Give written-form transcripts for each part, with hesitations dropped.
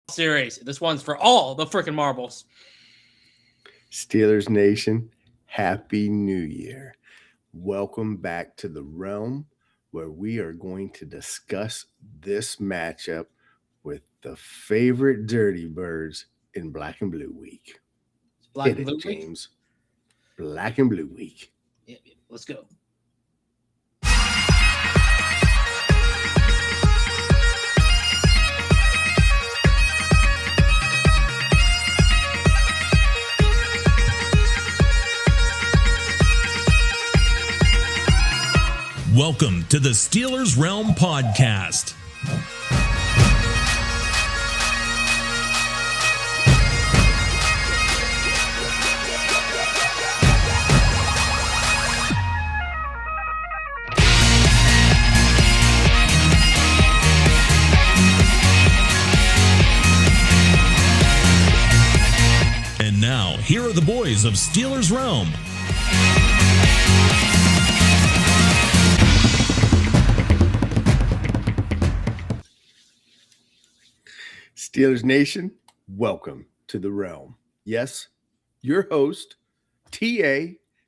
series. This one's for all the freaking marbles. Steelers Nation, Happy New Year. Welcome back to the realm where we are going to discuss this matchup with the favorite Dirty Birds in Black and Blue Week. Black Hit and blue it, week. James. Black and Blue Week. Yeah, let's go. Welcome to the Steelers Realm Podcast. And now, here are the boys of Steelers Realm. Steelers Nation, welcome to the realm. Yes, your host, TA,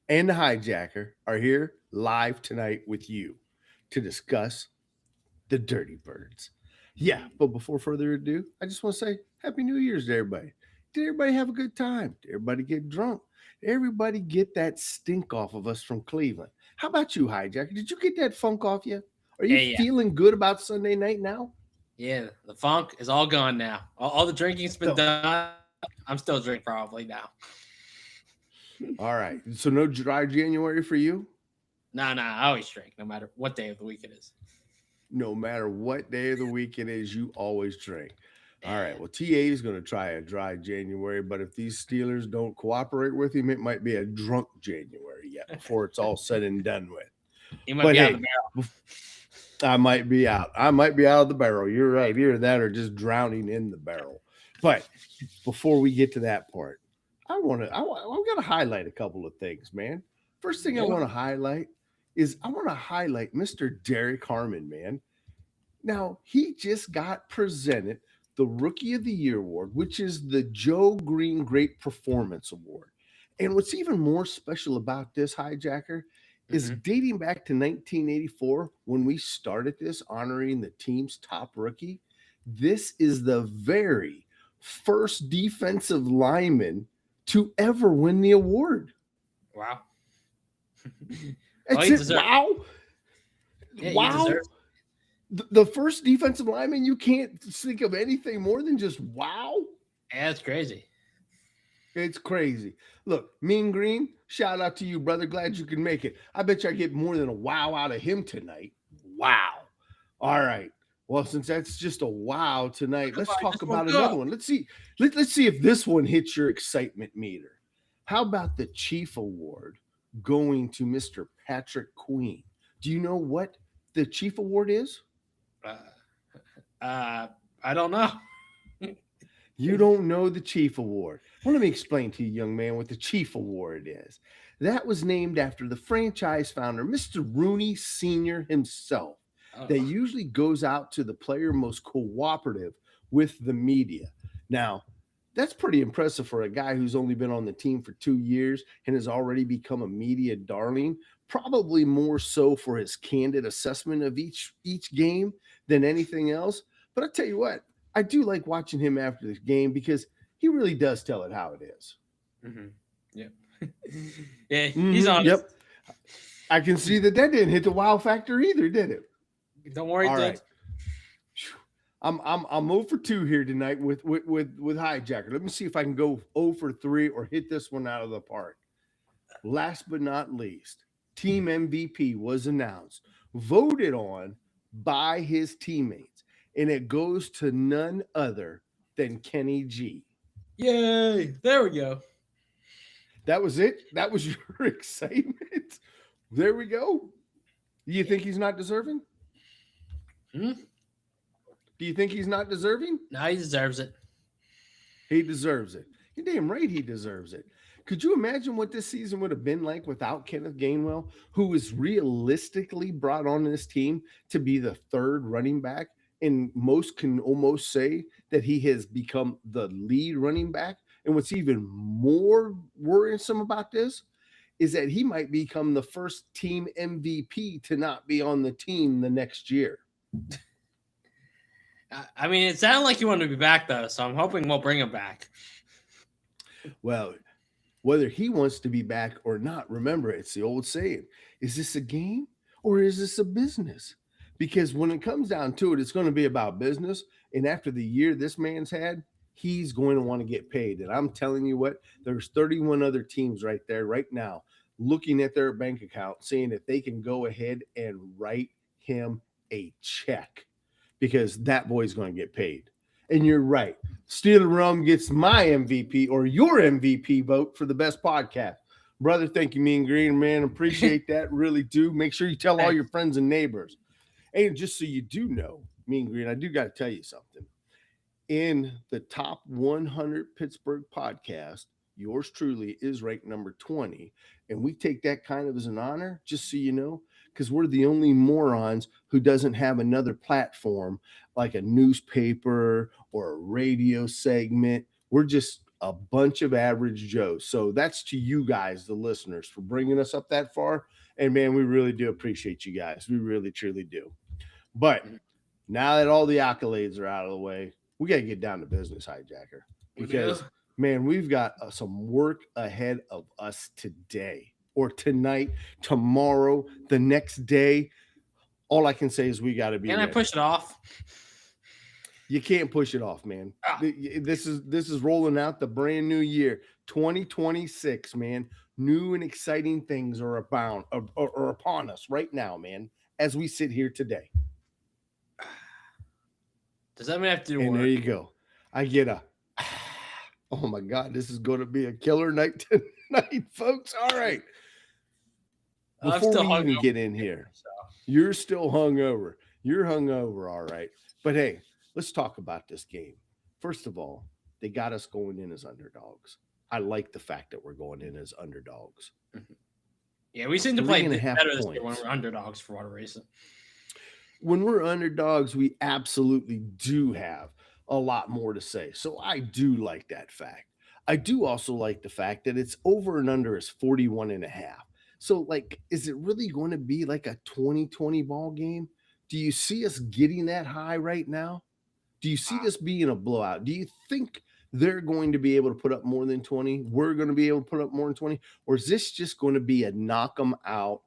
and the hijacker are here live tonight with you to discuss the Dirty Birds. Yeah, but before further ado, I just want to say Happy New Year's to everybody. Did everybody have a good time? Did everybody get drunk? Did everybody get that stink off of us from Cleveland? How about you, hijacker? Did you get that funk off yet? Are you feeling good about Sunday night now? Yeah, the funk is all gone now. All the drinking's been done. I'm still drinking probably now. All right. So no dry January for you? No, I always drink no matter what day of the week it is. No matter what day of the week it is, you always drink. All right. Well, TA is going to try a dry January, but if these Steelers don't cooperate with him, it might be a drunk January yet before it's all said and done with. He might be out of the barrel. I might be out. I might be out of the barrel. You're right. Either that or just drowning in the barrel. But before we get to that part, I got to highlight a couple of things, man. First thing I want to highlight is Mr. Derrick Harmon, man. Now, he just got presented the Rookie of the Year award, which is the Joe Green Great Performance Award. And what's even more special about this, hijacker, is dating back to 1984 when we started this, honoring the team's top rookie. This is the very first defensive lineman to ever win the award. Wow. Wow. Yeah, wow. The first defensive lineman, you can't think of anything more than just wow. Yeah, it's crazy. It's crazy. Look, Mean Green, shout out to you, brother. Glad you can make it. I bet you I get more than a wow out of him tonight. Wow. All right. Well, since that's just a wow tonight, let's talk about another one. Let's see. Let's see if this one hits your excitement meter. How about the Chief Award going to Mr. Patrick Queen? Do you know what the Chief Award is? I don't know. You don't know the Chief Award. Well, let me explain to you, young man, what the Chief Award is. That was named after the franchise founder, Mr. Rooney Sr. himself. That usually goes out to the player most cooperative with the media. Now, that's pretty impressive for a guy who's only been on the team for 2 years and has already become a media darling, probably more so for his candid assessment of each game than anything else. But I tell you what, I do like watching him after this game because he really does tell it how it is. Mm-hmm. Yep. Yeah, he's honest. Yep. I can see that didn't hit the wow factor either, did it? Don't worry, all right. I'm 0 for 2 here tonight with hijacker. Let me see if I can go 0 for 3 or hit this one out of the park. Last but not least, team MVP was announced, voted on by his teammates, and it goes to none other than Kenny G. Yay! There we go. That was it? That was your excitement? There we go. Do you think he's not deserving? Do you think he's not deserving? No, he deserves it. He deserves it. You're damn right he deserves it. Could you imagine what this season would have been like without Kenneth Gainwell, who was realistically brought on this team to be the third running back and most can almost say that he has become the lead running back. And what's even more worrisome about this is that he might become the first team MVP to not be on the team the next year. I mean, it sounded like he wanted to be back, though, so I'm hoping we'll bring him back. Well, whether he wants to be back or not, remember, it's the old saying, is this a game or is this a business? Because when it comes down to it, it's going to be about business. And after the year this man's had, he's going to want to get paid. And I'm telling you what, there's 31 other teams right there right now looking at their bank account, saying that they can go ahead and write him a check because that boy's going to get paid. And you're right. Steeler Rum gets my MVP or your MVP vote for the best podcast. Brother, thank you, Mean Green, man. Appreciate that. Really do. Make sure you tell all your friends and neighbors. And just so you do know, Mean Green, I do got to tell you something. In the top 100 Pittsburgh podcast, yours truly is ranked number 20. And we take that kind of as an honor, just so you know, because we're the only morons who doesn't have another platform like a newspaper or a radio segment. We're just a bunch of average Joes. So that's to you guys, the listeners, for bringing us up that far. And, man, we really do appreciate you guys. We really, truly do. But now that all the accolades are out of the way, we got to get down to business, Hijacker. Because, man, we've got some work ahead of us today or tonight, tomorrow, the next day. All I can say is we got to be ready. I push it off? You can't push it off, man. This is rolling out the brand new year, 2026, man. New and exciting things are upon us right now, man, as we sit here today. Does that mean I have to do and work? There you go. I get a, oh my God, this is going to be a killer night tonight, folks. All right. Before we even get in here, you're still hungover. You're hungover, all right. But hey, let's talk about this game. First of all, they got us going in as underdogs. I like the fact that we're going in as underdogs. Mm-hmm. Yeah, we seem to play better this year when we're underdogs for whatever reason. When we're underdogs, we absolutely do have a lot more to say. So I do like that fact. I do also like the fact that it's over and under is 41.5. So, like, is it really going to be like a 20-20 ball game? Do you see us getting that high right now? Do you see this being a blowout? Do you think they're going to be able to put up more than 20? We're going to be able to put up more than 20? Or is this just going to be a knock them out?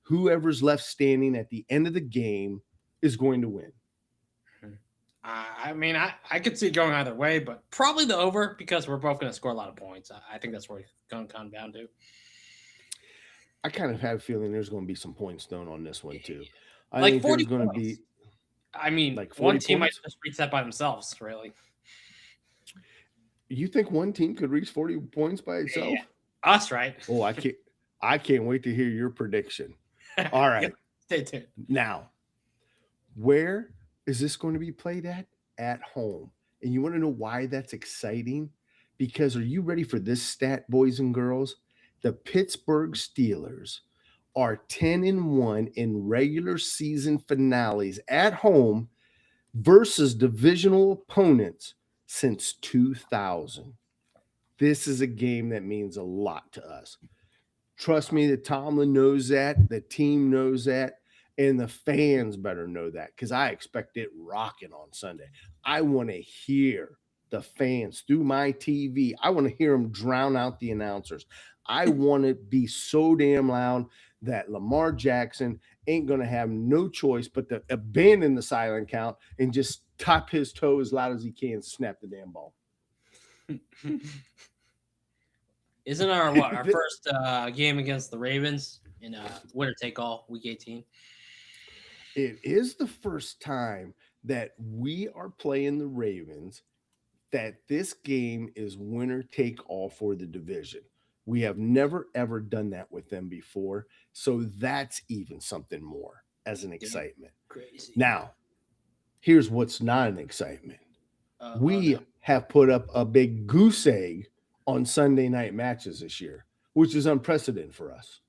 Whoever's left standing at the end of the game is going to win. I mean, I could see it going either way, but probably the over because we're both going to score a lot of points. I think that's where it's going to come down to. I kind of have a feeling there's going to be some points thrown on this one too. I like think 40 there's going points. to be. I mean, like one team points? might just reach that by themselves, really. You think one team could reach 40 points by itself? Yeah. Us, right? Oh, I can't wait to hear your prediction. All right. Stay tuned. Now, where is this going to be played at? At home. And you want to know why that's exciting? Because are you ready for this stat, boys and girls? The Pittsburgh Steelers are 10-1 in regular season finales at home versus divisional opponents since 2000. This is a game that means a lot to us. Trust me, the Tomlin knows that, the team knows that, and the fans better know that because I expect it rocking on Sunday. I want to hear the fans through my TV. I want to hear them drown out the announcers. I want to be so damn loud that Lamar Jackson ain't going to have no choice but to abandon the silent count and just tap his toe as loud as he can, snap the damn ball. Isn't our first game against the Ravens in winner take all week 18? It is the first time that we are playing the Ravens that this game is winner take all for the division. We have never, ever done that with them before. So that's even something more as an excitement. Crazy. Now, here's what's not an excitement. We have put up a big goose egg on Sunday night matches this year, which is unprecedented for us.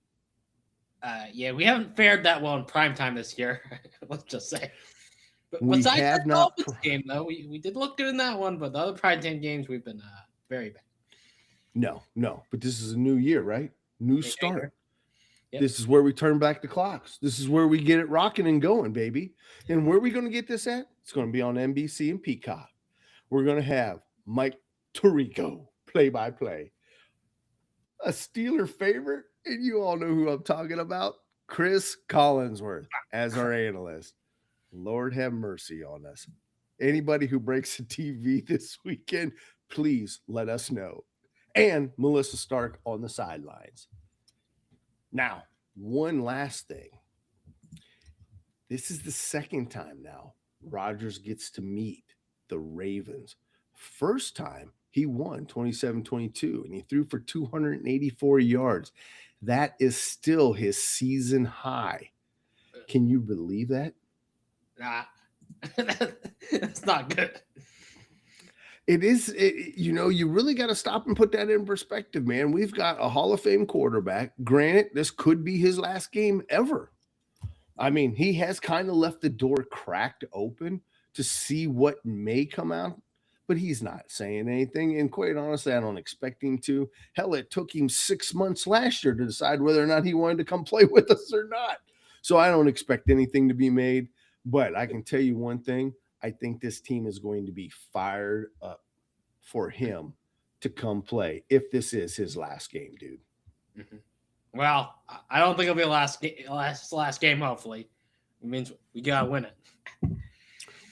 Yeah, we haven't fared that well in primetime this year. Let's just say. But We besides have that not Dolphins game, though, we did look good in that one, but the other primetime games, we've been very bad. No, but this is a new year, right? New start. Yep. This is where we turn back the clocks. This is where we get it rocking and going, baby. And where are we going to get this at? It's going to be on NBC and Peacock. We're going to have Mike Tirico play-by-play. A Steeler favorite, and you all know who I'm talking about, Chris Collinsworth as our analyst. Lord have mercy on us. Anybody who breaks the TV this weekend, please let us know. And Melissa Stark on the sidelines. Now, one last thing. This is the second time now Rodgers gets to meet the Ravens. First time he won 27-22, and he threw for 284 yards. That is still his season high. Can you believe that? Nah, that's not good. It is, you really got to stop and put that in perspective, man. We've got a Hall of Fame quarterback. Granted, this could be his last game ever. I mean, he has kind of left the door cracked open to see what may come out, but he's not saying anything. And quite honestly, I don't expect him to. Hell, it took him 6 months last year to decide whether or not he wanted to come play with us or not. So I don't expect anything to be made. But I can tell you one thing. I think this team is going to be fired up for him to come play if this is his last game, dude. Mm-hmm. Well, I don't think it'll be last game, hopefully. It means we got to win it.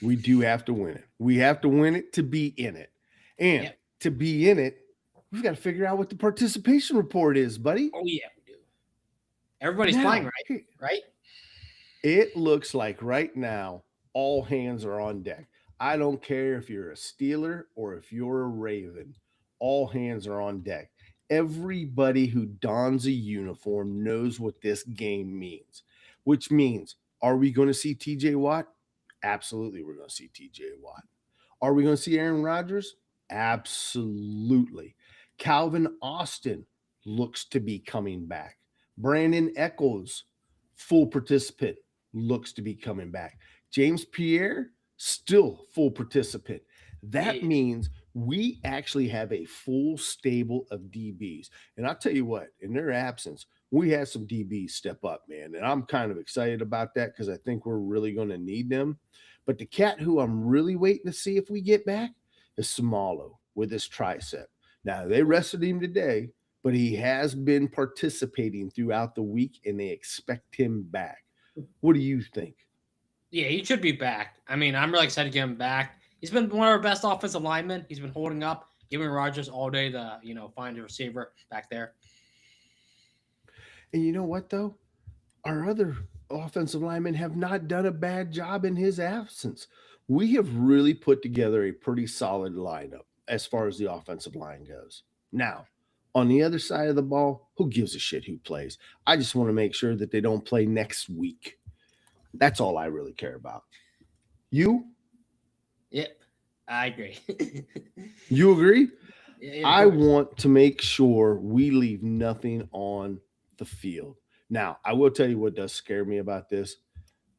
We do have to win it. We have to win it to be in it. And to be in it, we've got to figure out what the participation report is, buddy. Oh, yeah, we do. Everybody's playing, right? It looks like right now, all hands are on deck. I don't care if you're a Steeler or if you're a Raven. All hands are on deck. Everybody who dons a uniform knows what this game means, which means, are we going to see TJ Watt? Absolutely, we're going to see TJ Watt. Are we going to see Aaron Rodgers? Absolutely. Calvin Austin looks to be coming back. Brandon Echols, full participant, looks to be coming back. James Pierre, still full participant. That means we actually have a full stable of DBs. And I'll tell you what, in their absence, we had some DBs step up, man. And I'm kind of excited about that because I think we're really going to need them. But the cat who I'm really waiting to see if we get back is Samalo with his tricep. Now, they rested him today, but he has been participating throughout the week, and they expect him back. What do you think? Yeah, he should be back. I mean, I'm really excited to get him back. He's been one of our best offensive linemen. He's been holding up, giving Rodgers all day to, find a receiver back there. And you know what, though? Our other offensive linemen have not done a bad job in his absence. We have really put together a pretty solid lineup as far as the offensive line goes. Now, on the other side of the ball, who gives a shit who plays? I just want to make sure that they don't play next week. That's all I really care about. You? Yep, I agree. You agree? Yeah, I want to make sure we leave nothing on the field. Now, I will tell you what does scare me about this.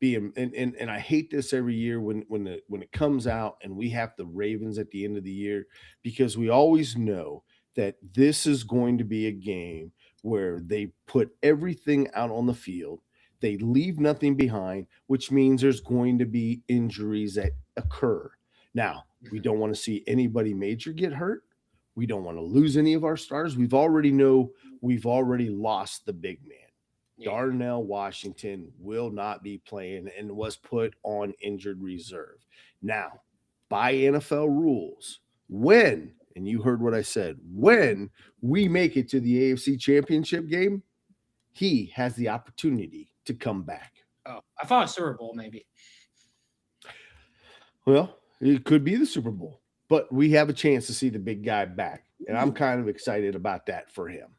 And I hate this every year when it comes out and we have the Ravens at the end of the year, because we always know that this is going to be a game where they put everything out on the field. They leave nothing behind, which means there's going to be injuries that occur. Now, we don't want to see anybody major get hurt. We don't want to lose any of our stars. We've already lost the big man. Yeah. Darnell Washington will not be playing and was put on injured reserve. Now, by NFL rules, when, and you heard what I said, when we make it to the AFC Championship game, he has the opportunity to come back. Oh, I thought a Super Bowl maybe. Well, it could be the Super Bowl, but we have a chance to see the big guy back, and I'm kind of excited about that for him.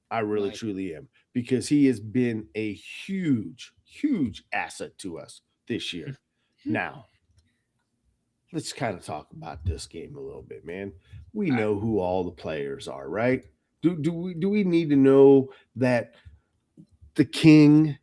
I really, truly am, because he has been a huge, huge asset to us this year. Now, let's kind of talk about this game a little bit, man. We know who all the players are, right? Do we need to know that the King,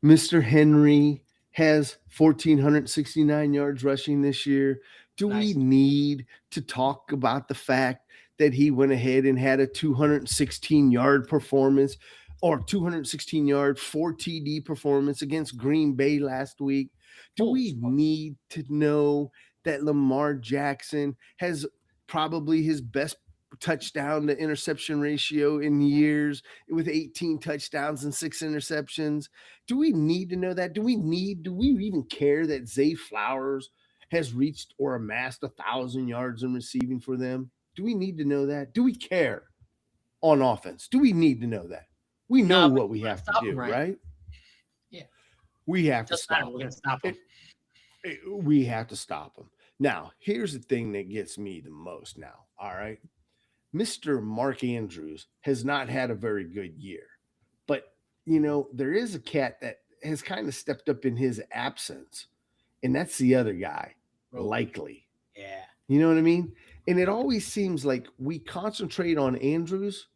Mr. Henry, has 1,469 yards rushing this year. Do we need to talk about the fact that he went ahead and had a 216-yard performance or 216-yard 4 TD performance against Green Bay last week? Do we need to know that Lamar Jackson has probably his best touchdown to interception ratio in years with 18 touchdowns and 6 interceptions? Do we need to know that? Do we even care that Zay Flowers has reached or amassed 1,000 yards in receiving for them? Do we need to know that? Do we care on offense? Do we need to know that? We know what we have to do, right? Yeah. We have to stop him. We're going to stop him. We have to stop him. Now, here's the thing that gets me the most now, all right? Mr. Mark Andrews has not had a very good year. But, there is a cat that has kind of stepped up in his absence, and that's the other guy, Likely. Yeah. You know what I mean? And it always seems like we concentrate on Andrews,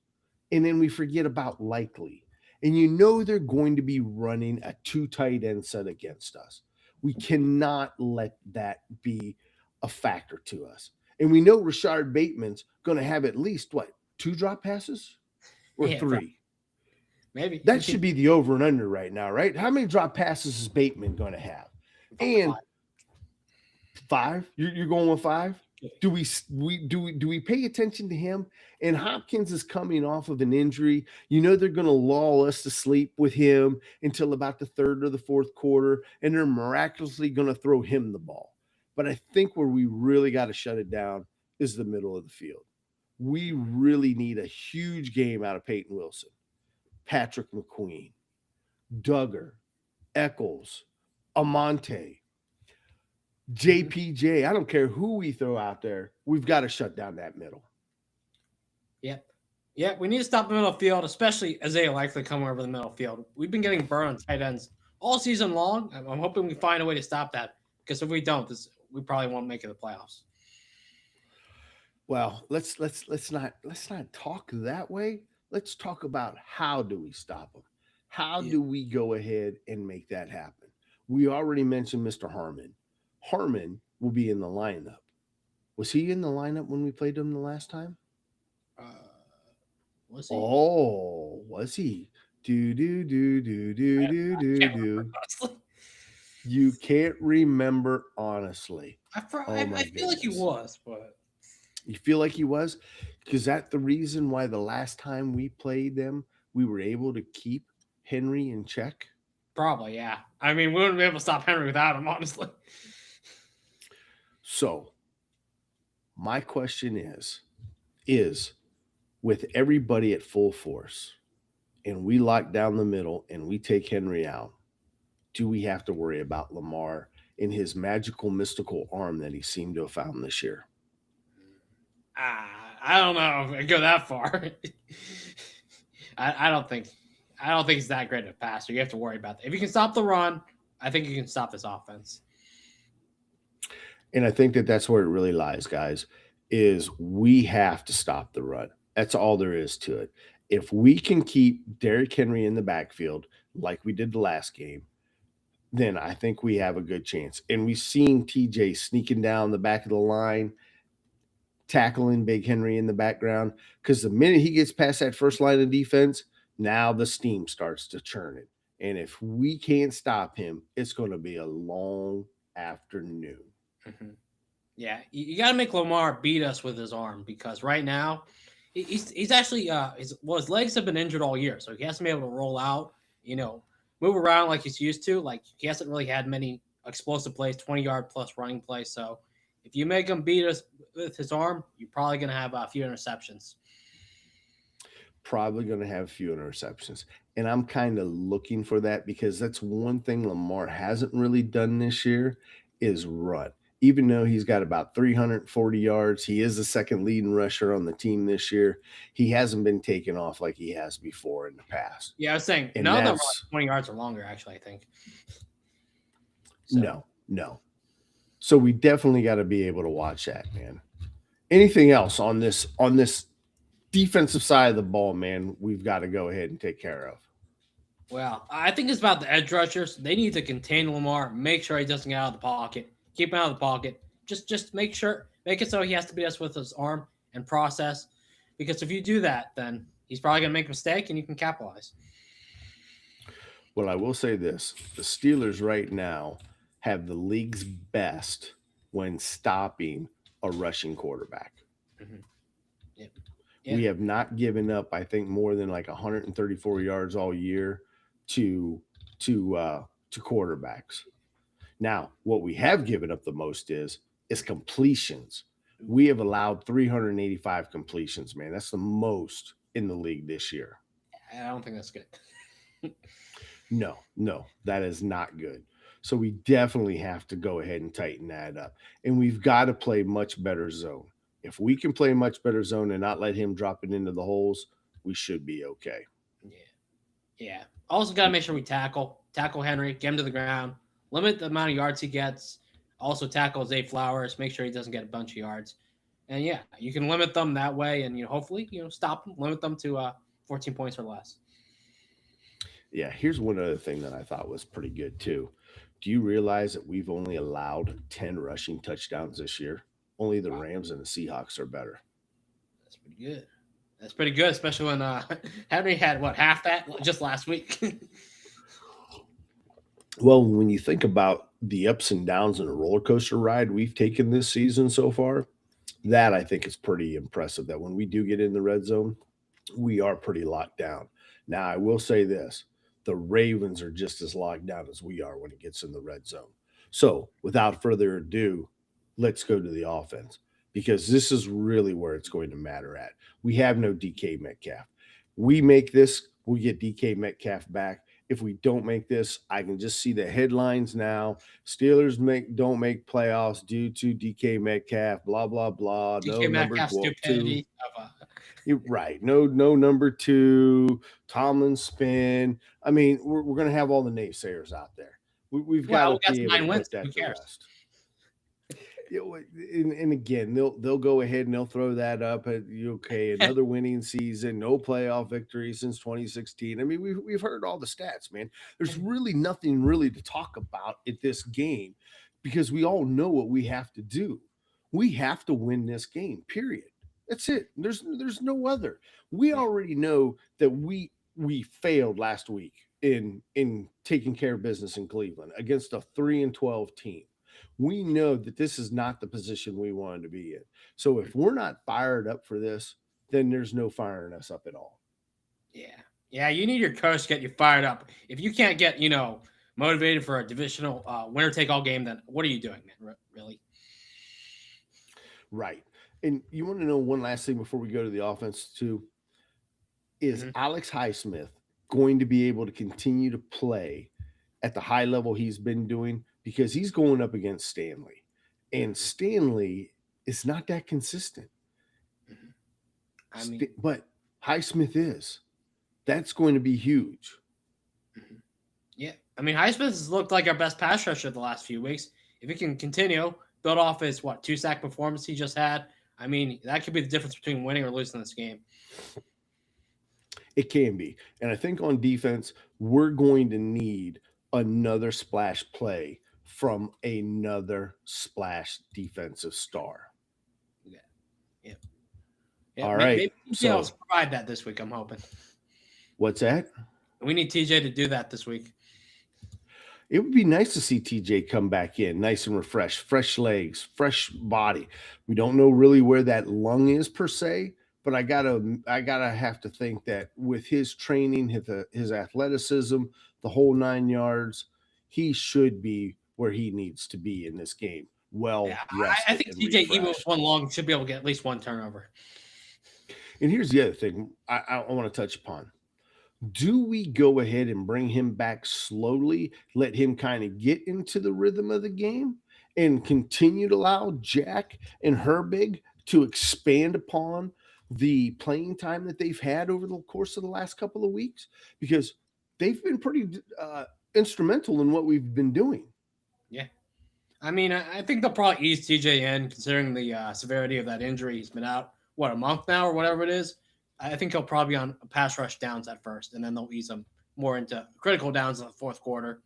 and then we forget about Likely. And they're going to be running a 2 tight end set against us. We cannot let that be a factor to us. And we know Rashard Bateman's going to have at least, 2 drop passes? Or 3? Maybe. That should be the over and under right now, right? How many drop passes is Bateman going to have? And 5? You're going with 5? Do we pay attention to him? And Hopkins is coming off of an injury. They're going to lull us to sleep with him until about the 3rd or the 4th quarter, and they're miraculously going to throw him the ball. But I think where we really got to shut it down is the middle of the field. We really need a huge game out of Peyton Wilson, Patrick McQueen, Duggar, Eccles, Amante, JPJ. I don't care who we throw out there. We've got to shut down that middle. Yep. Yeah, we need to stop the middle field, especially Isaiah Likely coming over the middle field. We've been getting burned on tight ends all season long. I'm hoping we find a way to stop that, because if we don't, we probably won't make it to the playoffs. Well, let's not talk that way. Let's talk about how do we stop them? How do we go ahead and make that happen? We already mentioned Mr. Harmon. Harmon will be in the lineup. Was he in the lineup when we played him the last time? Was he? Oh, was he? Do. You can't remember, honestly. I feel like he was, but you feel like he was? Because that's the reason why the last time we played them, we were able to keep Henry in check? Probably, yeah. I mean, we wouldn't be able to stop Henry without him, honestly. So, my question is with everybody at full force, and we lock down the middle and we take Henry out, do we have to worry about Lamar and his magical, mystical arm that he seemed to have found this year? I don't know if I go that far. I don't think he's that great of a passer. You have to worry about that. If you can stop the run, I think you can stop this offense. And I think that's where it really lies, guys, is we have to stop the run. That's all there is to it. If we can keep Derrick Henry in the backfield like we did the last game, then I think we have a good chance. And we've seen TJ sneaking down the back of the line, tackling Big Henry in the background, because the minute he gets past that first line of defense, now the steam starts to churn it. And if we can't stop him, it's going to be a long afternoon. Mm-hmm. Yeah, you got to make Lamar beat us with his arm, because right now he's actually his legs have been injured all year, so he hasn't been able to roll out, move around like he's used to. Like, he hasn't really had many explosive plays, 20-yard plus running plays. So if you make him beat us with his arm, you're probably going to have a few interceptions. Probably going to have a few interceptions. And I'm kind of looking for that, because that's one thing Lamar hasn't really done this year is run. Even though he's got about 340 yards, he is the second leading rusher on the team this year. He hasn't been taken off like he has before in the past. Yeah, I was saying, none of them are 20 yards or longer, actually, I think. So. No. So we definitely got to be able to watch that, man. Anything else on this defensive side of the ball, man, we've got to go ahead and take care of? Well, I think it's about the edge rushers. They need to contain Lamar, make sure he doesn't get out of the pocket, keep him out of the pocket. Just make it so he has to beat us with his arm and process. Because if you do that, then he's probably going to make a mistake and you can capitalize. Well, I will say this. The Steelers right now have the league's best when stopping a rushing quarterback. Mm-hmm. Yep. We have not given up, I think, more than like 134 yards all year to quarterbacks. Now, what we have given up the most is completions. We have allowed 385 completions, man. That's the most in the league this year. I don't think that's good. No, that is not good. So we definitely have to go ahead and tighten that up. And we've got to play much better zone. If we can play much better zone and not let him drop it into the holes, we should be okay. Yeah. Also got to make sure we tackle Henry, get him to the ground, limit the amount of yards he gets. Also tackle Zay Flowers, make sure he doesn't get a bunch of yards. And yeah, you can limit them that way and hopefully, stop them, limit them to 14 points or less. Yeah, here's one other thing that I thought was pretty good too. Do you realize that we've only allowed 10 rushing touchdowns this year? Only the Rams and the Seahawks are better. That's pretty good, especially when Henry had half that just last week. Well, when you think about the ups and downs in a roller coaster ride we've taken this season so far, that I think is pretty impressive. That when we do get in the red zone, we are pretty locked down. Now, I will say this. The Ravens are just as locked down as we are when it gets in the red zone. So, without further ado, let's go to the offense because this is really where it's going to matter at. We have no DK Metcalf. We make this, we get DK Metcalf back. If we don't make this, I can just see the headlines now. Steelers don't make playoffs due to DK Metcalf, blah, blah, blah. DK Metcalf stupidity. You're right. No number 2, Tomlin spin. I mean, we're going to have all the naysayers out there. We've got to be able to put that to rest. And again, they'll go ahead and they'll throw that up. Okay, another winning season, no playoff victory since 2016. I mean, we've heard all the stats, man. There's really nothing really to talk about at this game because we all know what we have to do. We have to win this game, period. That's it. There's no other. We already know that we failed last week in taking care of business in Cleveland against a 3-12 team. We know that this is not the position we wanted to be in. So if we're not fired up for this, then there's no firing us up at all. Yeah, you need your coach to get you fired up. If you can't get, motivated for a divisional winner-take-all game, then what are you doing, man? Really? Right. And you want to know one last thing before we go to the offense too? Is Alex Highsmith going to be able to continue to play at the high level he's been doing? Because he's going up against Stanley. And Stanley is not that consistent. But Highsmith is. That's going to be huge. Yeah. I mean, Highsmith has looked like our best pass rusher the last few weeks. If he can continue, build off his, 2-sack performance he just had, I mean, that could be the difference between winning or losing this game. It can be. And I think on defense, we're going to need another splash play from another splash defensive star. Yeah. All right. Maybe TJ will provide that this week, I'm hoping. What's that? We need TJ to do that this week. It would be nice to see TJ come back in, nice and refreshed, fresh legs, fresh body. We don't know really where that lung is per se, but I gotta have to think that with his training, his athleticism, the whole 9 yards, he should be where he needs to be in this game. I think TJ, even with one long, should be able to get at least one turnover. And here's the other thing I want to touch upon. Do we go ahead and bring him back slowly, let him kind of get into the rhythm of the game, and continue to allow Jack and Herbig to expand upon the playing time that they've had over the course of the last couple of weeks? Because they've been pretty instrumental in what we've been doing. Yeah. I mean, I think they'll probably ease TJ in, considering the severity of that injury. He's been out, a month now or whatever it is. I think he'll probably be on pass rush downs at first, and then they'll ease him more into critical downs in the fourth quarter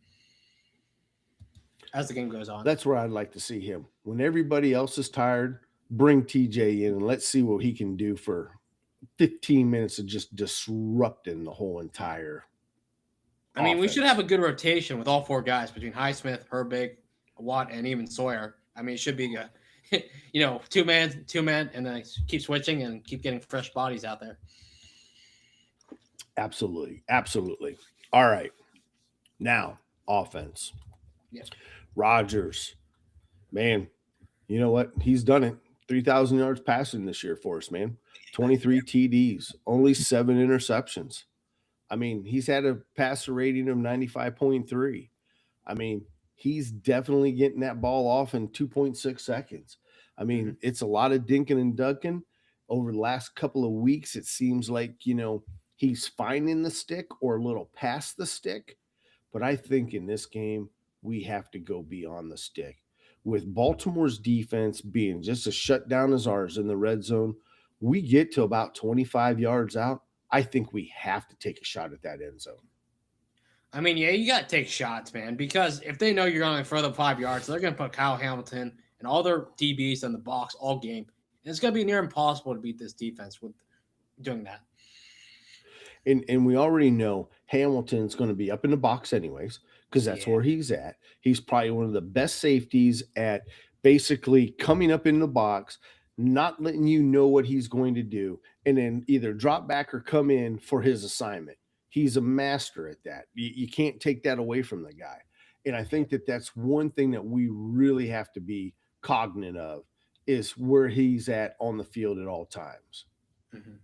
as the game goes on. That's where I'd like to see him. When everybody else is tired, bring TJ in and let's see what he can do for 15 minutes of just disrupting the whole entire we offense. should have a good rotation with all four guys between Highsmith, Herbig, Watt, and even Sawyer. It should be a, two men, and then keep switching and keep getting fresh bodies out there. Absolutely. Absolutely. All right. Now, offense. Yeah. Rodgers. Man, you know what? He's done it. 3,000 yards passing this year for us, man. 23 TDs, only 7 interceptions. He's had a passer rating of 95.3. He's definitely getting that ball off in 2.6 seconds. It's a lot of dinking and dunking. Over the last couple of weeks, it seems like, he's finding the stick or a little past the stick. But I think in this game, we have to go beyond the stick. With Baltimore's defense being just as shut down as ours in the red zone, we get to about 25 yards out. I think we have to take a shot at that end zone. You got to take shots, man, because if they know you're going further than 5 yards, they're going to put Kyle Hamilton and all their DBs in the box all game. And it's going to be near impossible to beat this defense with doing that. And we already know Hamilton's going to be up in the box anyways, because that's where he's at. He's probably one of the best safeties at basically coming up in the box, not letting you know what he's going to do, and then either drop back or come in for his assignment. He's a master at that. You can't take that away from the guy. And I think that that's one thing that we really have to be cognizant of is where he's at on the field at all times. Mm-hmm.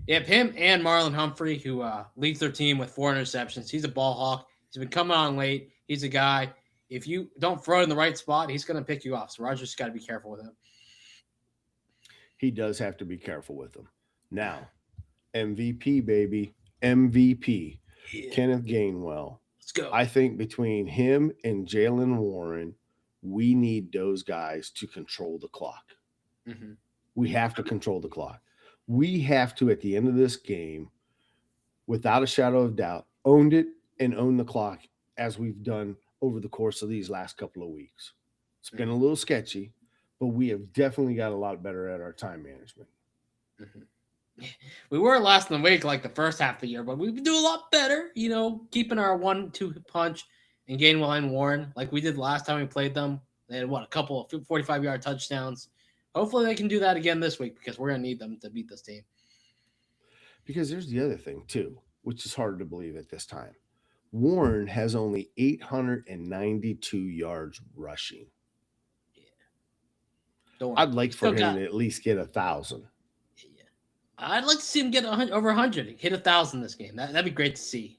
Yep, him and Marlon Humphrey, who leads their team with 4 interceptions. He's a ball hawk. He's been coming on late. He's a guy, if you don't throw it in the right spot, he's going to pick you off. So Rodgers got to be careful with him. He does have to be careful with him. Now, MVP, baby. MVP. Yeah. Kenneth Gainwell. Let's go. I think between him and Jaylen Warren, we need those guys to control the clock. Mm-hmm. We have to control the clock. We have to, at the end of this game, without a shadow of doubt, own it and own the clock as we've done over the course of these last couple of weeks. It's been a little sketchy, but we have definitely got a lot better at our time management. Mm-hmm. We were last in the week like the first half of the year, but we do a lot better, keeping our 1-2 punch and Gainwell and Warren like we did last time we played them. They had, a couple of 45-yard touchdowns. Hopefully they can do that again this week because we're going to need them to beat this team. Because there's the other thing, too, which is hard to believe at this time. Warren has only 892 yards rushing. Yeah. I'd like for him to at least get 1,000. Yeah. I'd like to see him get over 100, hit 1,000 this game. That'd be great to see.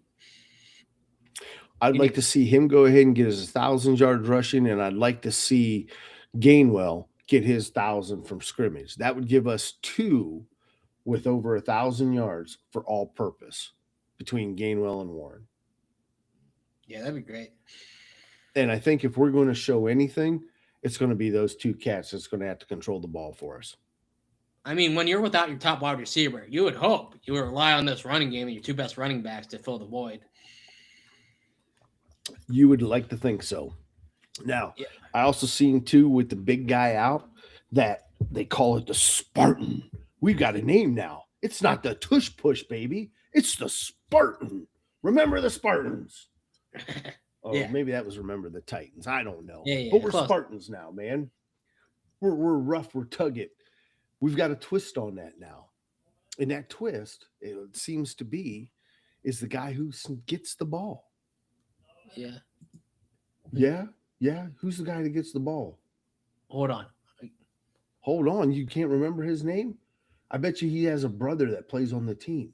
I'd like to see him go ahead and get his 1,000 yards rushing, and I'd like to see Gainwell get his 1,000 from scrimmage. That would give us 2 with over 1,000 yards for all purpose between Gainwell and Warren. Yeah, that'd be great. And I think if we're going to show anything, it's going to be those 2 cats that's going to have to control the ball for us. When you're without your top wide receiver, you would hope you would rely on this running game and your 2 best running backs to fill the void. You would like to think so. Now, I also seen, too, with the big guy out, that they call it the Spartan. We've got a name now. It's not the tush push, baby. It's the Spartan. Remember the Spartans. Maybe that was Remember the Titans. I don't know. But we're close. Spartans now, man. We're rough. We're tug-it. We've got a twist on that now. And that twist, it seems to be, is the guy who gets the ball. Yeah. Yeah? Yeah? Who's the guy that gets the ball? Hold on. You can't remember his name? I bet you he has a brother that plays on the team.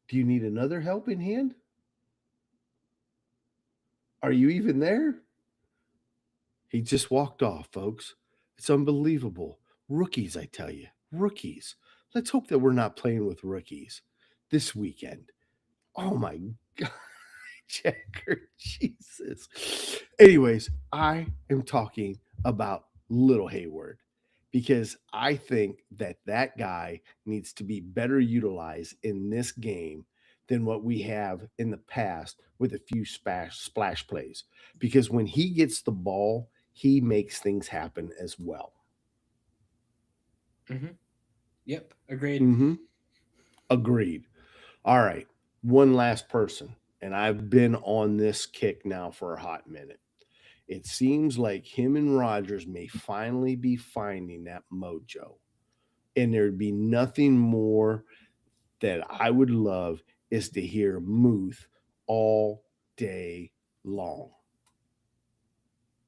Do you need another helping hand? Are you even there? He just walked off, folks. It's unbelievable. Rookies, I tell you. Rookies. Let's hope that we're not playing with rookies this weekend. Oh, my God. Checker, Jesus. Anyways, I am talking about Little Hayward. because I think that guy needs to be better utilized in this game than what we have in the past with a few splash plays. Because when he gets the ball, he makes things happen as well. Mm-hmm. Yep, agreed. Mm-hmm. Agreed. All right. One last person. And I've been on this kick now for a hot minute. It seems like him and Rodgers may finally be finding that mojo. And there'd be nothing more that I would love is to hear Muth all day long.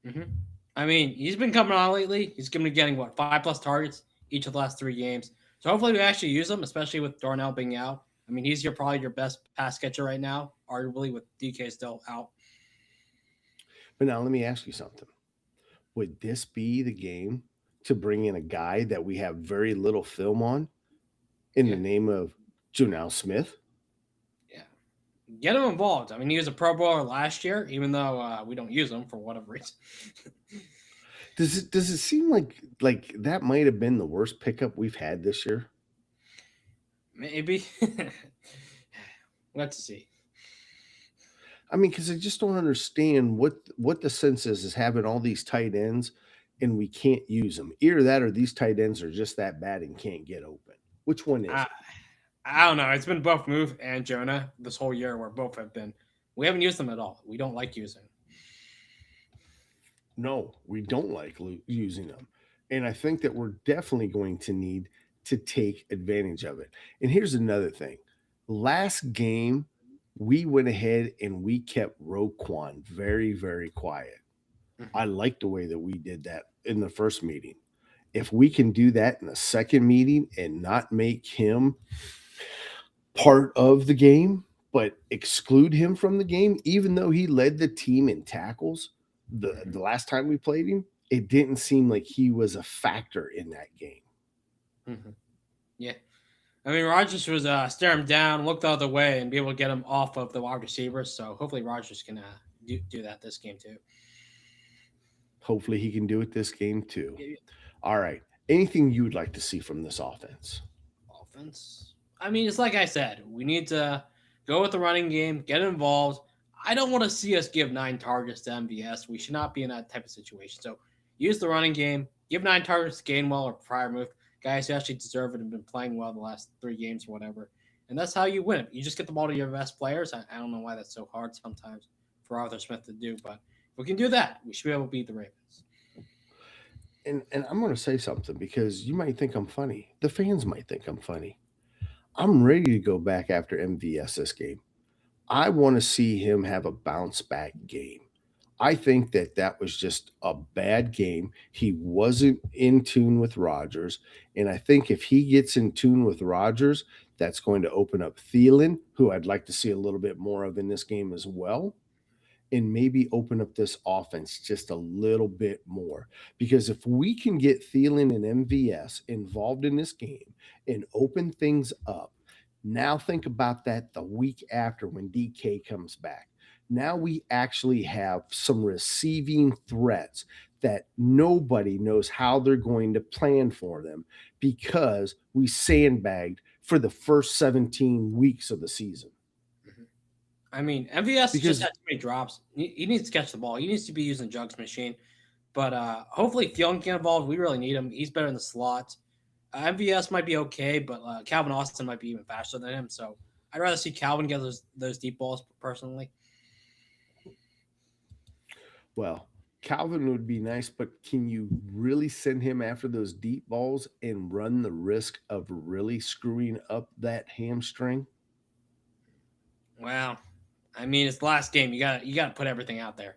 Mm-hmm. I mean, he's been coming on lately. He's going to be getting, 5+ targets each of the last 3 games. So hopefully we actually use him, especially with Darnell being out. I mean, he's probably your best pass catcher right now, arguably with DK still out. But now let me ask you something. Would this be the game to bring in a guy that we have very little film on in the name of Jonell Smith? Yeah. Get him involved. I mean, he was a Pro Bowler last year, even though we don't use him for whatever reason. Does it seem like that might have been the worst pickup we've had this year? Maybe. Let's see. I mean, because I just don't understand what the sense is having all these tight ends and we can't use them. Either that or these tight ends are just that bad and can't get open. Which one is it? I don't know. It's been both Muth and Jonah this whole year where both have been. We haven't used them at all. We don't like using them. No, we don't like using them. And I think that we're definitely going to need to take advantage of it. And here's another thing. Last game, we went ahead and we kept Roquan very, very quiet. Mm-hmm. I like the way that we did that in the first meeting. If we can do that in the second meeting and not make him part of the game, but exclude him from the game, even though he led the team in tackles the last time we played him, it didn't seem like he was a factor in that game. Mm-hmm. Yeah. I mean, Rodgers was stare him down, look the other way, and be able to get him off of the wide receivers. So hopefully Rodgers can do that this game too. Hopefully he can do it this game too. Yeah. All right. Anything you would like to see from this offense? I mean, it's like I said, we need to go with the running game, get involved. I don't want to see us give 9 targets to MVS. We should not be in that type of situation. So use the running game, give 9 targets to Gainwell or Freiermuth, guys who actually deserve it and been playing well the last 3 games or whatever. And that's how you win. You just get the ball to your best players. I don't know why that's so hard sometimes for Arthur Smith to do, but if we can do that, we should be able to beat the Ravens. And I'm going to say something because you might think I'm funny. The fans might think I'm funny. I'm ready to go back after MVS this game. I want to see him have a bounce back game. I think that was just a bad game. He wasn't in tune with Rodgers. And I think if he gets in tune with Rodgers, that's going to open up Thielen, who I'd like to see a little bit more of in this game as well, and maybe open up this offense just a little bit more. Because if we can get Thielen and MVS involved in this game and open things up, now think about that the week after when DK comes back. Now we actually have some receiving threats that nobody knows how they're going to plan for them because we sandbagged for the first 17 weeks of the season. I mean, MVS just had too many drops. He needs to catch the ball. He needs to be using Jugs machine. But hopefully Thielen can get involved. We really need him. He's better in the slot. MVS might be okay, but Calvin Austin might be even faster than him. So I'd rather see Calvin get those deep balls personally. Well, Calvin would be nice, but can you really send him after those deep balls and run the risk of really screwing up that hamstring? Well, I mean, it's the last game. You got to put everything out there.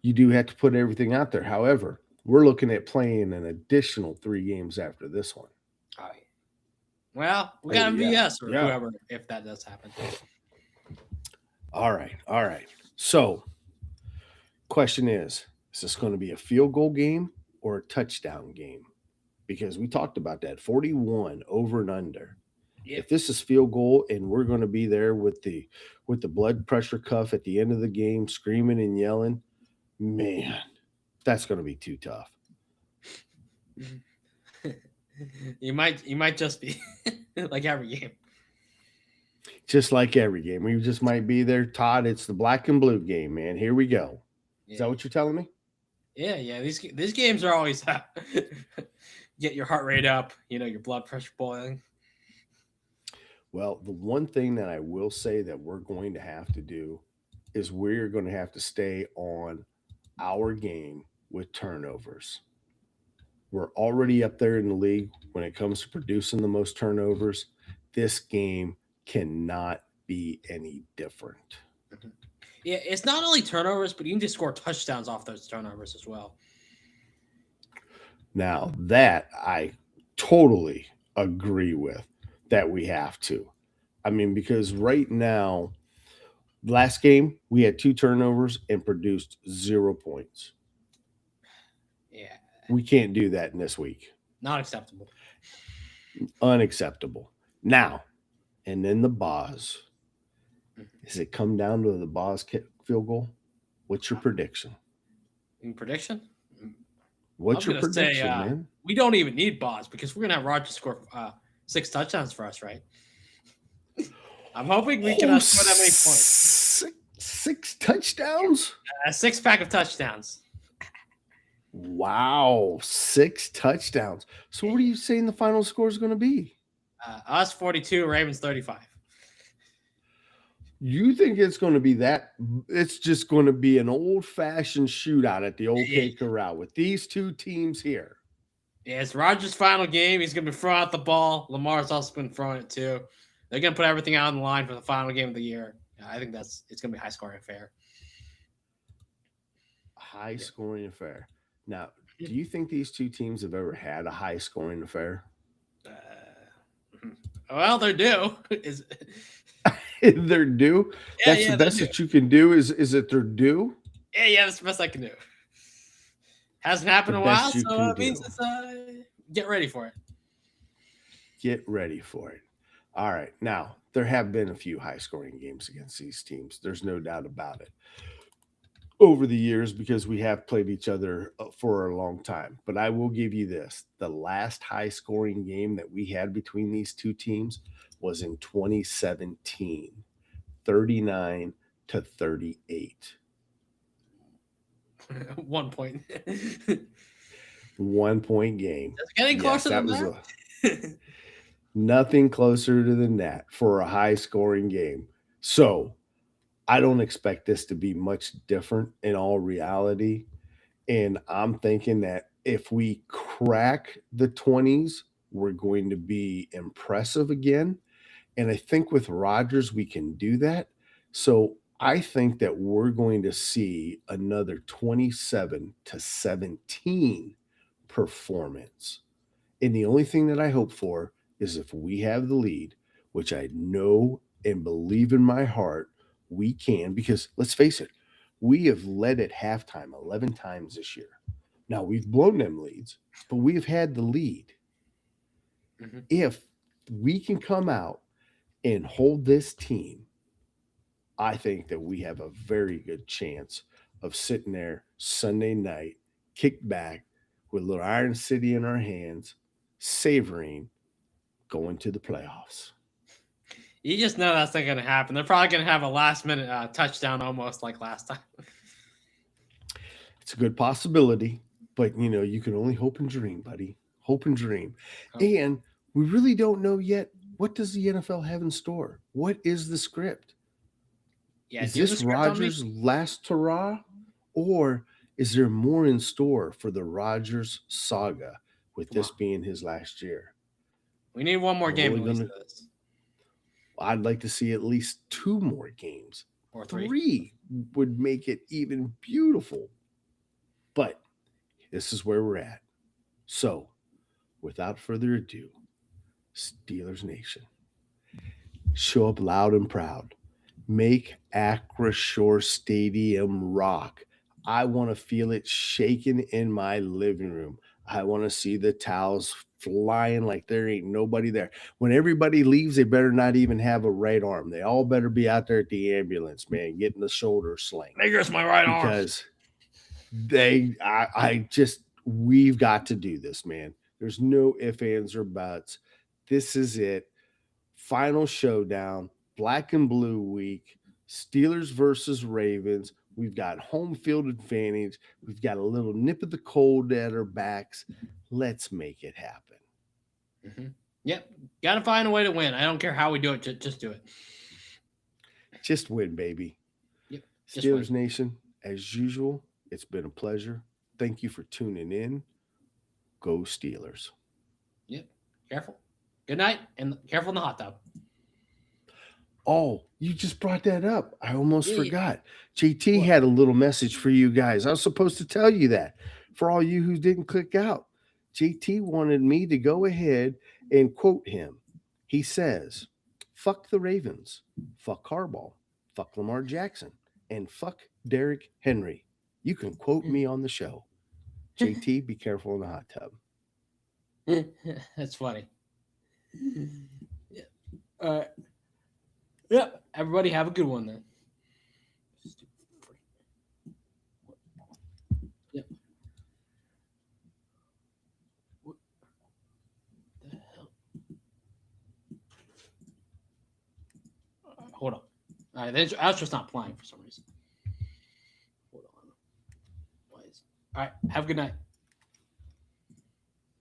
You do have to put everything out there. However, we're looking at playing an additional 3 games after this one. Oh, yeah. Well, we got MVS or whoever if that does happen. All right. So, question is this going to be a field goal game or a touchdown game? Because we talked about that 41 over and under. Yep. If this is field goal and we're going to be there with the blood pressure cuff at the end of the game, screaming and yelling, man, that's going to be too tough. You might just be like every game. Just like every game. We just might be there. Todd, it's the black and blue game, man. Here we go. Yeah. Is that what you're telling me? Yeah. These games are always get your heart rate up, your blood pressure boiling. Well, the one thing that I will say that we're going to have to do is we're going to have to stay on our game with turnovers. We're already up there in the league when it comes to producing the most turnovers. This game cannot be any different. Yeah, it's not only turnovers, but you can just score touchdowns off those turnovers as well. Now, that I totally agree with, that we have to. I mean, because right now, last game, we had 2 turnovers and produced 0 points. Yeah. We can't do that in this week. Not acceptable. Unacceptable. Now, and then the Boz. Does it come down to the Boz field goal? What's your prediction? Prediction? What's your prediction, man? We don't even need Boz because we're going to have Rodgers score 6 touchdowns for us, right? I'm hoping we can score that many points. 6 touchdowns? 6-pack of touchdowns. Wow, 6 touchdowns. So what are you saying the final score is going to be? Us 42, Ravens 35. You think it's going to be that? It's just going to be an old-fashioned shootout at the OK Corral with these 2 teams here. Yeah, it's Rodgers' final game. He's going to be throwing out the ball. Lamar's also been throwing it too. They're going to put everything out on the line for the final game of the year. I think it's going to be high-scoring affair. High-scoring affair. Now, do you think these 2 teams have ever had a high-scoring affair? Well, they're due. They're due? That's the best that you can do? Is it they're due? Yeah, that's the best I can do. Hasn't happened in a while, so it means it's get ready for it. Get ready for it. All right. Now, there have been a few high-scoring games against these teams. There's no doubt about it. Over the years, because we have played each other for a long time. But I will give you this. The last high-scoring game that we had between these 2 teams was in 2017, 39-38. 1 point. 1 point game. It's getting closer than that. Nothing closer than that for a high-scoring game. So I don't expect this to be much different in all reality. And I'm thinking that if we crack the 20s, we're going to be impressive again. And I think with Rodgers, we can do that. So I think that we're going to see another 27-17 performance. And the only thing that I hope for is if we have the lead, which I know and believe in my heart we can, because let's face it, we have led at halftime 11 times this year. Now, we've blown them leads, but we've had the lead. Mm-hmm. If we can come out and hold this team, I think that we have a very good chance of sitting there Sunday night, kicked back with a little Iron City in our hands, savoring going to the playoffs. You just know that's not going to happen. They're probably going to have a last-minute touchdown almost like last time. It's a good possibility, but, you can only hope and dream, buddy. Hope and dream. Oh. And we really don't know yet, what does the NFL have in store? What is the script? Yeah, is this Rodgers' last hurrah, or is there more in store for the Rodgers saga with this being his last year? We need one more game. I'd like to see at least 2 more games. Or 3. 3 would make it even beautiful. But this is where we're at. So, without further ado, Steelers Nation, show up loud and proud. Make Acrisure Stadium rock. I want to feel it shaking in my living room. I want to see the towels flying like there ain't nobody there. When everybody leaves, they better not even have a right arm. They all better be out there at the ambulance, man, getting the shoulder sling. There's my right arm. Because we've got to do this, man. There's no ifs, ands, or buts. This is it. Final showdown, black and blue week, Steelers versus Ravens. We've got home field advantage. We've got a little nip of the cold at our backs. Let's make it happen. Mm-hmm. Yep. Got to find a way to win. I don't care how we do it. Just do it. Just win, baby. Yep. Steelers Nation, as usual, it's been a pleasure. Thank you for tuning in. Go Steelers. Yep. Careful. Good night, and careful in the hot tub. Oh, you just brought that up. I almost forgot. JT had a little message for you guys. I was supposed to tell you that. For all you who didn't click out, JT wanted me to go ahead and quote him. He says, fuck the Ravens, fuck Harbaugh, fuck Lamar Jackson, and fuck Derrick Henry. You can quote me on the show. JT, be careful in the hot tub. That's funny. Yeah. Yeah. Everybody have a good one then. Yep. What the hell? Hold on. All right, I was just not playing for some reason. Hold on. All right. Have a good night.